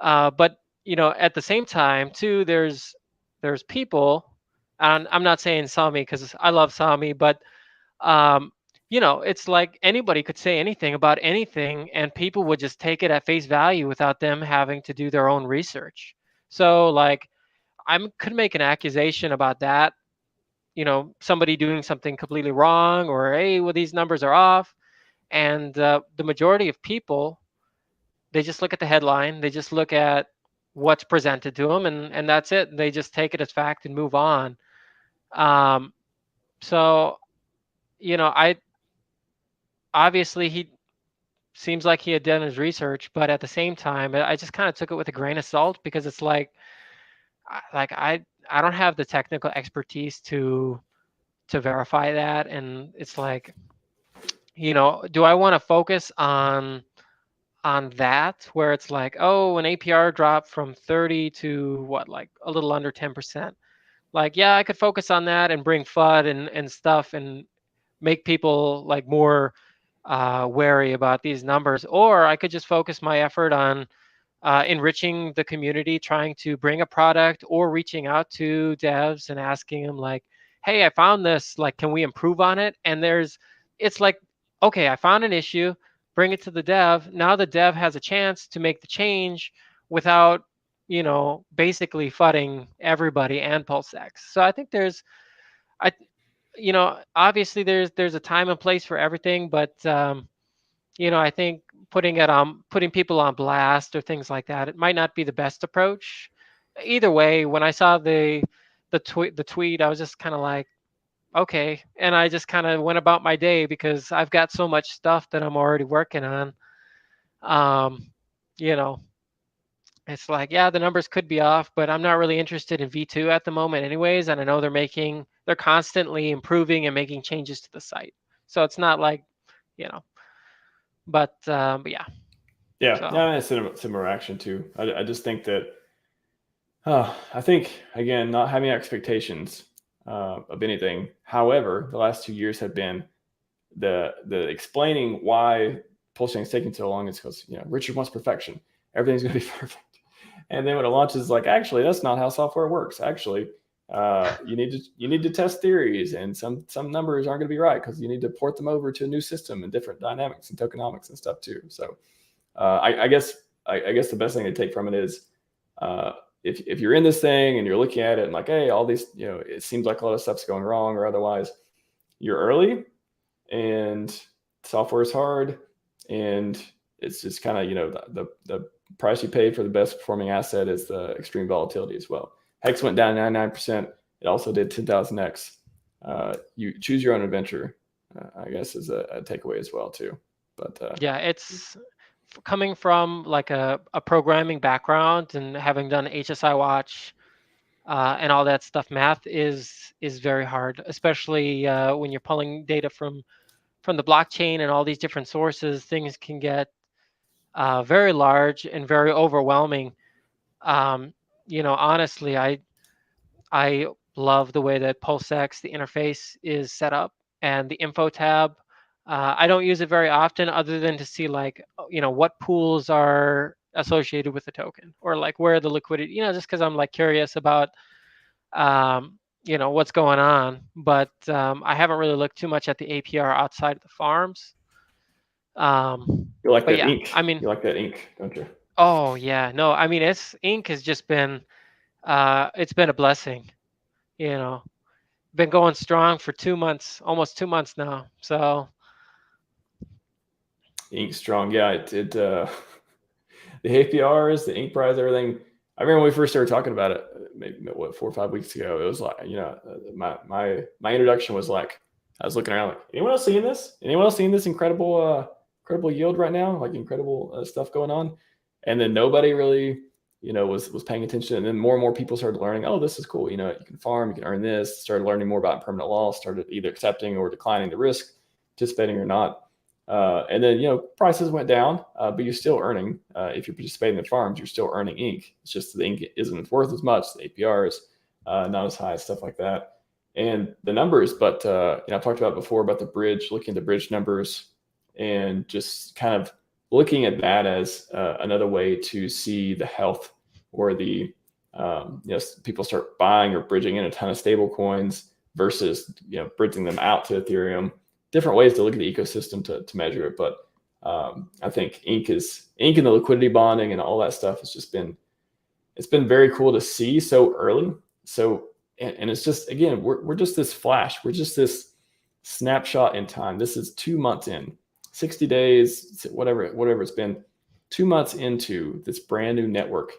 But you know, at the same time, too, there's people, and I'm not saying Sami because I love Sami, but you know, it's like anybody could say anything about anything and people would just take it at face value without them having to do their own research. So like I could make an accusation about that, you know, somebody doing something completely wrong or, hey, well, these numbers are off. And the majority of people, they just look at the headline, they just look at what's presented to them and that's it. They just take it as fact and move on. So, you know, obviously he seems like he had done his research, but at the same time, I just kind of took it with a grain of salt because it's like I don't have the technical expertise to verify that, and it's like, you know, do I want to focus on that where it's like, oh, an APR dropped from 30 to what, like a little under 10%. Like, yeah, I could focus on that and bring FUD and stuff and make people like more wary about these numbers, or I could just focus my effort on enriching the community, trying to bring a product or reaching out to devs and asking them like, hey, I found this, like, can we improve on it? And it's like, okay, I found an issue, bring it to the dev. Now the dev has a chance to make the change without, you know, basically fudding everybody and PulseX. So I think you know, obviously there's a time and place for everything, but you know, I think putting people on blast or things like that, it might not be the best approach. Either way, when I saw the tweet, I was just kind of like, okay. And I just kind of went about my day because I've got so much stuff that I'm already working on. Um, you know, it's like, yeah, the numbers could be off, but I'm not really interested in V2 at the moment anyways. And I know they're constantly improving and making changes to the site. So it's not like, you know, but yeah. Yeah, So yeah, similar action too. I just think that I think again, not having expectations of anything. However, the last 2 years have been the explaining why PulseChain is taking so long is because Richard wants perfection. Everything's going to be perfect, and then when it launches, like actually that's not how software works. Actually, you need to test theories, and some numbers aren't going to be right because you need to port them over to a new system and different dynamics and tokenomics and stuff too. So I guess the best thing to take from it is if you're in this thing and you're looking at it and like, hey, all these, it seems like a lot of stuff's going wrong or otherwise, you're early and software is hard and it's just kind of, the price you pay for the best performing asset is the extreme volatility as well. Hex went down 99%. It also did 10,000x. You choose your own adventure, I guess, is a takeaway as well too. But yeah, it's coming from like a programming background and having done HSI watch and all that stuff. Math is very hard, especially when you're pulling data from the blockchain and all these different sources. Things can get very large and very overwhelming. Honestly, I love the way that PulseX, the interface, is set up, and the info tab. I don't use it very often, other than to see like what pools are associated with the token, or like where the liquidity. Just because I'm like curious about what's going on. But I haven't really looked too much at the APR outside of the farms. you like But that yeah, ink? I mean, You like that ink, don't you? oh yeah, no, I mean it's ink has just been it's been a blessing. You know, been going strong for 2 months, almost 2 months now. So Ink strong, yeah. The APRs, the ink price, everything. I remember when we first started talking about it, maybe 4 or 5 weeks ago. It was like, my introduction was like, I was looking around like, anyone else seeing this? Anyone else seeing this incredible yield right now? Like incredible stuff going on, and then nobody really, was paying attention. And then more and more people started learning. Oh, this is cool. You can farm, you can earn this. Started learning more about permanent loss. Started either accepting or declining the risk, participating or not. And then, prices went down, but you're still earning. If you're participating in the farms, you're still earning ink. It's just the ink isn't worth as much. The APR is not as high, stuff like that. And the numbers, but I've talked about before about the bridge, looking at the bridge numbers and just kind of looking at that as another way to see the health or the, people start buying or bridging in a ton of stable coins versus, bridging them out to Ethereum. Different ways to look at the ecosystem to measure it. But I think ink and the liquidity bonding and all that stuff has just been, it's been very cool to see so early. So, and it's just, again, we're just this flash. We're just this snapshot in time. This is 2 months in, 60 days, whatever it's been, 2 months into this brand new network.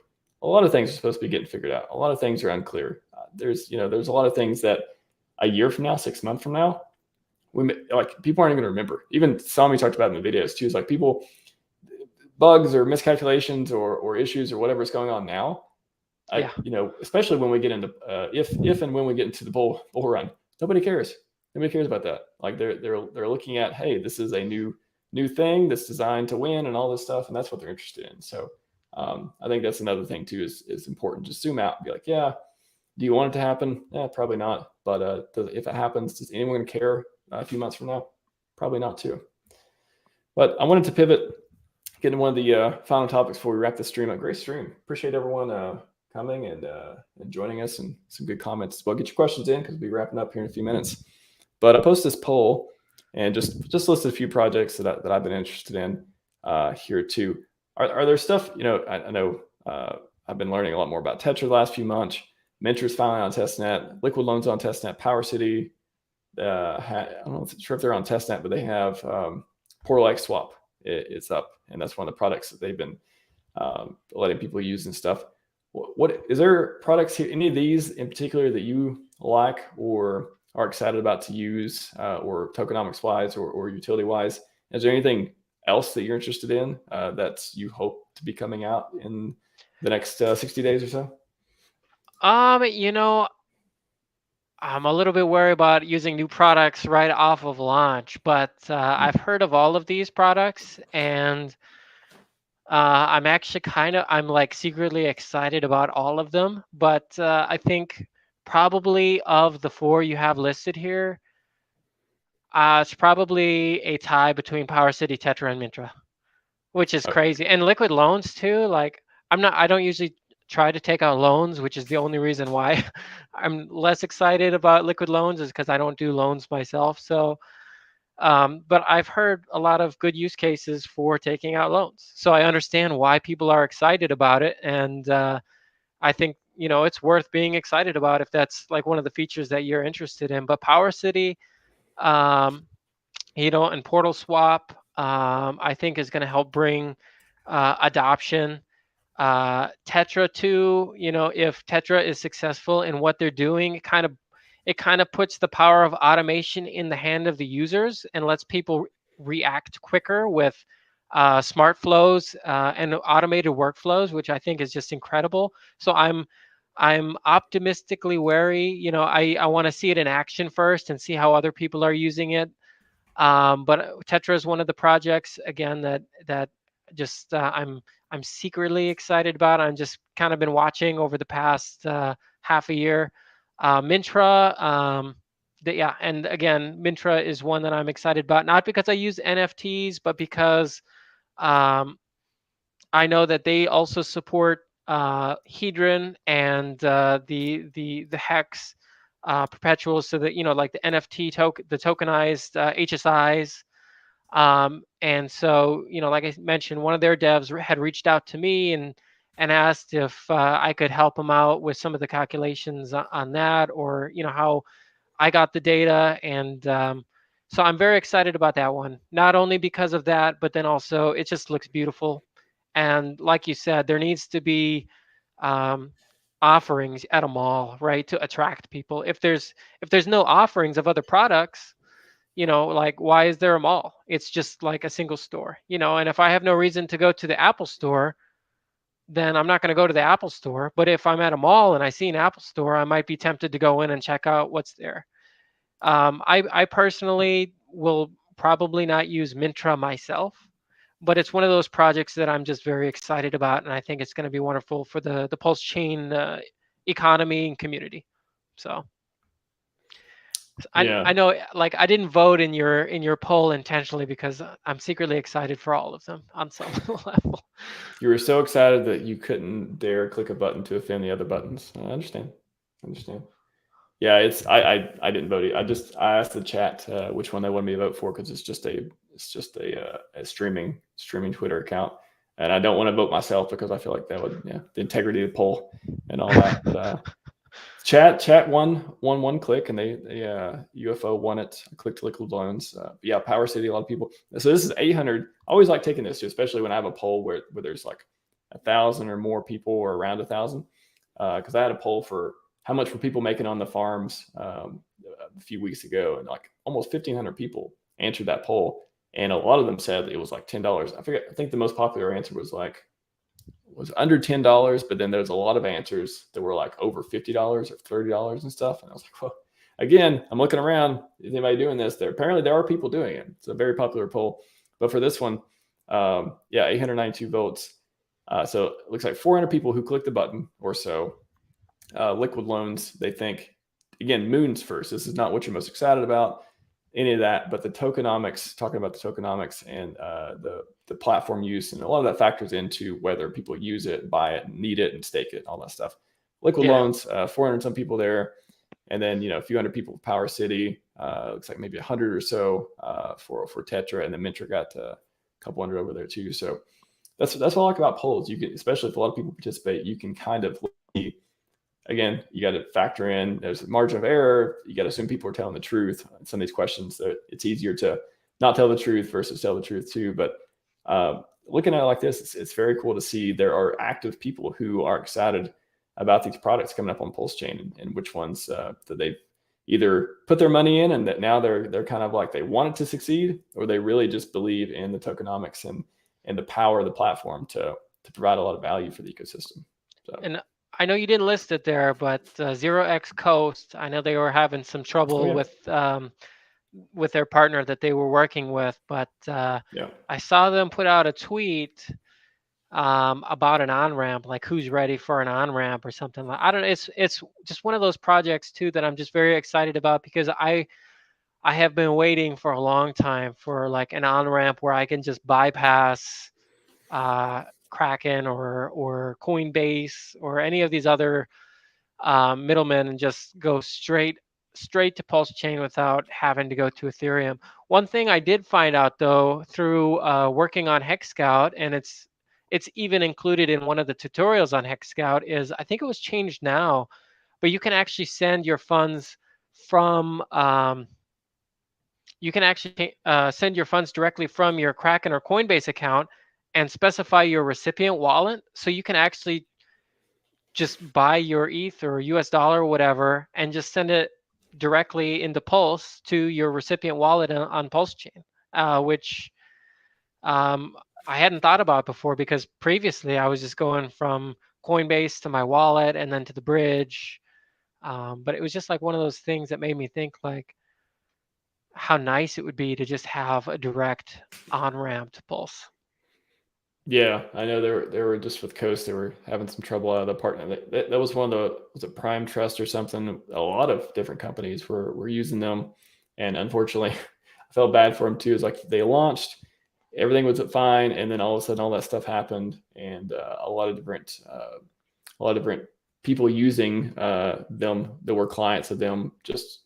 A lot of things are supposed to be getting figured out. A lot of things are unclear. There's a lot of things that a year from now, 6 months from now, people aren't even going to remember. Even Sami talked about in the videos too. Is like people, bugs or miscalculations or issues or whatever's going on now. yeah, Especially when we get into if and when we get into the bull run, nobody cares. Nobody cares about that. Like they're looking at, hey, this is a new thing that's designed to win and all this stuff, and that's what they're interested in. So I think that's another thing too. Is important. Just zoom out and be like, yeah, do you want it to happen? Yeah, probably not. But if it happens, does anyone care a few months from now? Probably not too. But I wanted to pivot, get into one of the final topics before we wrap the stream. A great stream. Appreciate everyone coming and joining us, and some good comments. Well, get your questions in because we'll be wrapping up here in a few minutes. But I posted this poll and just listed a few projects that I've been interested in here too. Are there stuff, I know I've been learning a lot more about Tetra the last few months. Mintra's finally on testnet. Liquid Loans on testnet. Power City, I'm not sure if they're on testnet, but they have PulseX swap. It's up, and that's one of the products that they've been letting people use and stuff. What is there products here? Any of these in particular that you like or are excited about to use, or tokenomics wise or utility wise? Is there anything else that you're interested in that you hope to be coming out in the next 60 days or so? You know, I'm a little bit worried about using new products right off of launch, but I've heard of all of these products, and I'm actually I'm like secretly excited about all of them. But I think probably of the four you have listed here, it's probably a tie between Power City, Tetra, and Mintra, which is crazy. And liquid loans too. Like I don't usually try to take out loans, which is the only reason why I'm less excited about liquid loans is because I don't do loans myself. So, but I've heard a lot of good use cases for taking out loans. So I understand why people are excited about it. And I think, it's worth being excited about if that's like one of the features that you're interested in. But Power City, um, and Portal Swap, I think is going to help bring adoption. Tetra too, if Tetra is successful in what they're doing, it kind of puts the power of automation in the hand of the users and lets people react quicker with smart flows and automated workflows, which I think is just incredible. So I'm optimistically wary. I want to see it in action first and see how other people are using it. But Tetra is one of the projects again that just I'm secretly excited about. I'm just kind of been watching over the past half a year. Mintra, and again, Mintra is one that I'm excited about, not because I use NFTs, but because I know that they also support Hedron and the Hex perpetuals, so that like the NFT token, the tokenized HSIs. And so, like I mentioned, one of their devs had reached out to me and asked if I could help them out with some of the calculations on that, or how I got the data. And so I'm very excited about that one, not only because of that, but then also it just looks beautiful. And like you said, there needs to be um, offerings at a mall, right, to attract people. If there's no offerings of other products, like why is there a mall? It's just like a single store, and if I have no reason to go to the Apple store, then I'm not going to go to the Apple store. But if I'm at a mall and I see an Apple store, I might be tempted to go in and check out what's there. I personally will probably not use Mintra myself, but it's one of those projects that I'm just very excited about, and I think it's going to be wonderful for the PulseChain economy and community. So Yeah, I know, like, I didn't vote in your poll intentionally because I'm secretly excited for all of them on some level. you were so excited that you couldn't dare click a button to offend the other buttons. I understand. Yeah, I didn't vote. I asked the chat which one they wanted me to vote for, because it's just a streaming Twitter account, and I don't want to vote myself because I feel like that would, the integrity of the poll and all that. But chat won one click, and they UFO won it. I clicked liquid loans. Yeah, Power City, a lot of people. So this is 800. I always like taking this, especially when I have a poll where there's like 1,000 or more people, or around 1,000, because I had a poll for how much were people making on the farms a few weeks ago, and like almost 1,500 people answered that poll, and a lot of them said it was like $10. I forget. I think the most popular answer was under $10, but then there's a lot of answers that were like over $50 or $30 and stuff. And I was like, well, again, I'm looking around. Is anybody doing this? Apparently there are people doing it. It's a very popular poll. But for this one, 892 votes. So it looks like 400 people who clicked the button or so. Liquid loans, they think, again, moons first. This is not what you're most excited about, any of that, but the tokenomics, talking about the tokenomics and the platform use, and a lot of that factors into whether people use it, buy it, need it, and stake it, all that stuff. Liquid loans, 400 some people there, and then a few hundred people with Power City. Looks like maybe 100 or so for Tetra, and then Mintra got a couple hundred over there too. So that's what I like about polls. You can, especially if a lot of people participate, you can kind of see. Again, you got to factor in there's a margin of error. You got to assume people are telling the truth. Some of these questions, it's easier to not tell the truth versus tell the truth too. But looking at it like this, it's very cool to see there are active people who are excited about these products coming up on PulseChain, and which ones that they've either put their money in and that now they're kind of like they want it to succeed, or they really just believe in the tokenomics and the power of the platform to provide a lot of value for the ecosystem. So. And I know you didn't list it there, but 0x Coast, I know they were having some trouble with their partner that they were working with, but I saw them put out a tweet about an on-ramp, like who's ready for an on-ramp or something. I don't know. It's just one of those projects too that I'm just very excited about, because I have been waiting for a long time for like an on-ramp where I can just bypass Kraken or Coinbase or any of these other middlemen and just go straight to PulseChain without having to go to Ethereum. One thing I did find out though through working on Hex Scout, and it's even included in one of the tutorials on Hex Scout, is I think it was changed now, but you can actually send your funds from send your funds directly from your Kraken or Coinbase account and specify your recipient wallet. So you can actually just buy your ETH or US dollar or whatever and just send it directly into Pulse to your recipient wallet on PulseChain, which I hadn't thought about before, because previously I was just going from Coinbase to my wallet and then to the bridge. But it was just like one of those things that made me think like how nice it would be to just have a direct on-ramp to Pulse. Yeah, I know they were just with Coast. They were having some trouble out of the partner. That was one of the, was it Prime Trust or something? A lot of different companies were using them, and unfortunately, I felt bad for them too. It's like they launched, everything was fine, and then all of a sudden, all that stuff happened, and a lot of different people using them that were clients of them. Just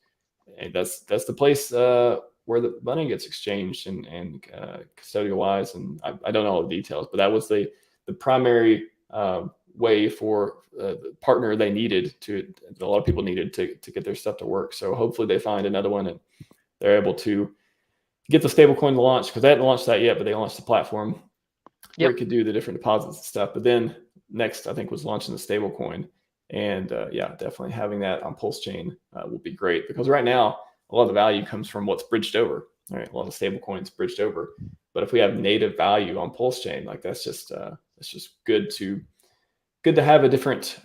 that's the place where the money gets exchanged and custodial wise, and I don't know all the details, but that was the primary way for the partner they needed to, a lot of people needed to get their stuff to work. So hopefully they find another one and they're able to get the stablecoin to launch, because they hadn't launched that yet, but they launched the platform where it could do the different deposits and stuff. But then next, I think, was launching the stablecoin, and yeah, definitely having that on PulseChain will be great, because right now a lot of the value comes from what's bridged over. Right, a lot of stable coins bridged over. But if we have native value on PulseChain, like that's just good to have a different,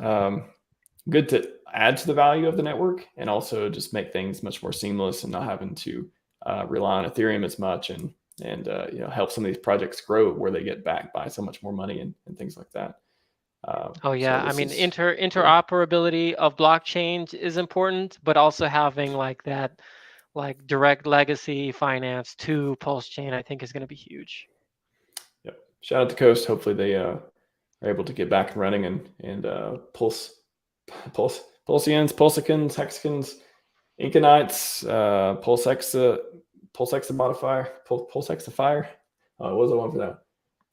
good to add to the value of the network, and also just make things much more seamless and not having to rely on Ethereum as much, and help some of these projects grow where they get backed by so much more money and things like that. Oh yeah, I mean interoperability of blockchains is important, but also having like that, like direct legacy finance to PulseChain, I think is going to be huge. Yep. Shout out to Coast. Hopefully they are able to get back and running, and Pulseans, Pulsicans, Hexicans, Inkanites, PulseX the modifier, PulseX the fire. What was the one for that?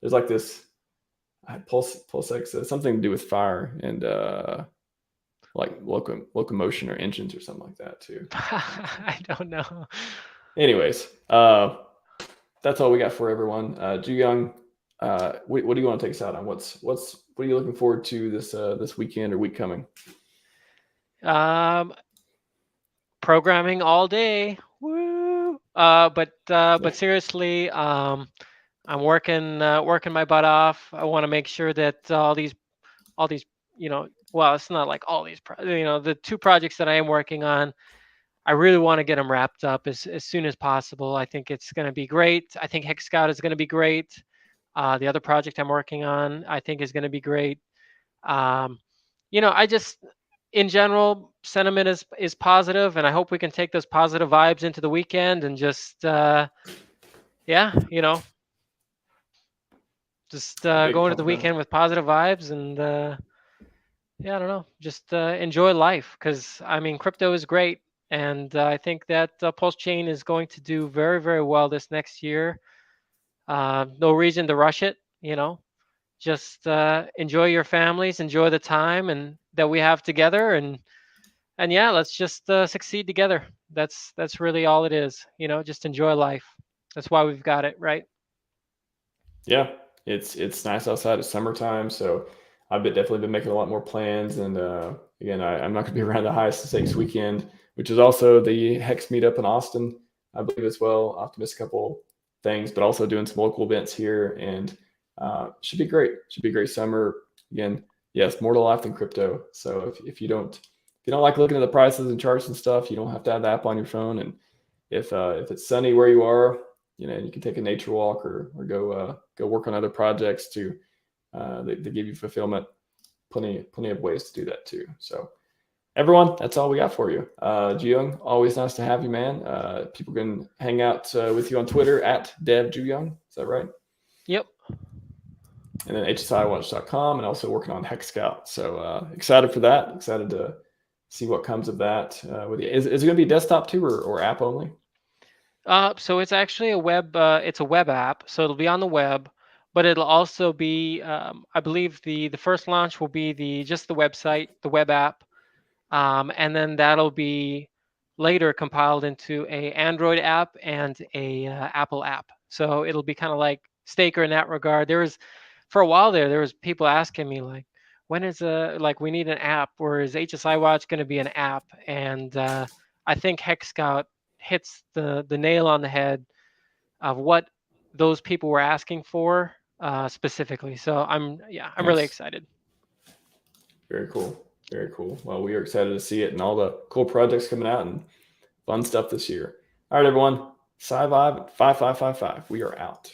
There's like this PulseX, something to do with fire and like locomotion or engines or something like that too. I don't know. Anyways, that's all we got for everyone. Juyoung, what do you want to take us out on? What are you looking forward to this weekend or week coming? Programming all day. Woo! But seriously, I'm working my butt off. I want to make sure that all these, well, it's not like all these, the 2 projects that I am working on, I really want to get them wrapped up as soon as possible. I think it's going to be great. I think Hex Scout is going to be great. The other project I'm working on, I think, is going to be great. I just, in general, sentiment is positive, and I hope we can take those positive vibes into the weekend and just, just go into the weekend with positive vibes, and I don't know, just enjoy life, because I mean, crypto is great, and I think that PulseChain is going to do very, very well this next year. No reason to rush it, just enjoy your families, enjoy the time and that we have together, and yeah, let's just succeed together. That's really all it is, just enjoy life. That's why we've got it, right? Yeah, it's nice outside. It's summertime, so I've definitely been making a lot more plans, and again, I'm not going to be around the highest stakes weekend, which is also the Hex meetup in Austin, I believe as well. Optimus, a couple things, but also doing some local events here, and should be great. Should be a great summer. Again, yes, more to life than crypto. So if you don't like looking at the prices and charts and stuff, you don't have to have the app on your phone. And if it's sunny where you are, you can take a nature walk or go work on other projects to they give you fulfillment. Plenty of ways to do that too. So everyone, that's all we got for you. Juyoung, always nice to have you, man. People can hang out with you on Twitter at DevJuyoung. Is that right? Yep. And then HSIWatch.com, and also working on Hex Scout. So excited for that. Excited to see what comes of that. With you. Is it going to be desktop too, or app only? So it's actually a web. It's a web app, so it'll be on the web, but it'll also be. I believe the first launch will be just the website, the web app, and then that'll be later compiled into a Android app and a Apple app. So it'll be kind of like Staker in that regard. For a while there was people asking me like, when is we need an app, or is HSI Watch going to be an app? And I think Hex Scout hits the nail on the head of what those people were asking for specifically. So I'm really excited. Very cool. Very cool. Well, we are excited to see it and all the cool projects coming out and fun stuff this year. All right, everyone. Scivive 5555. We are out.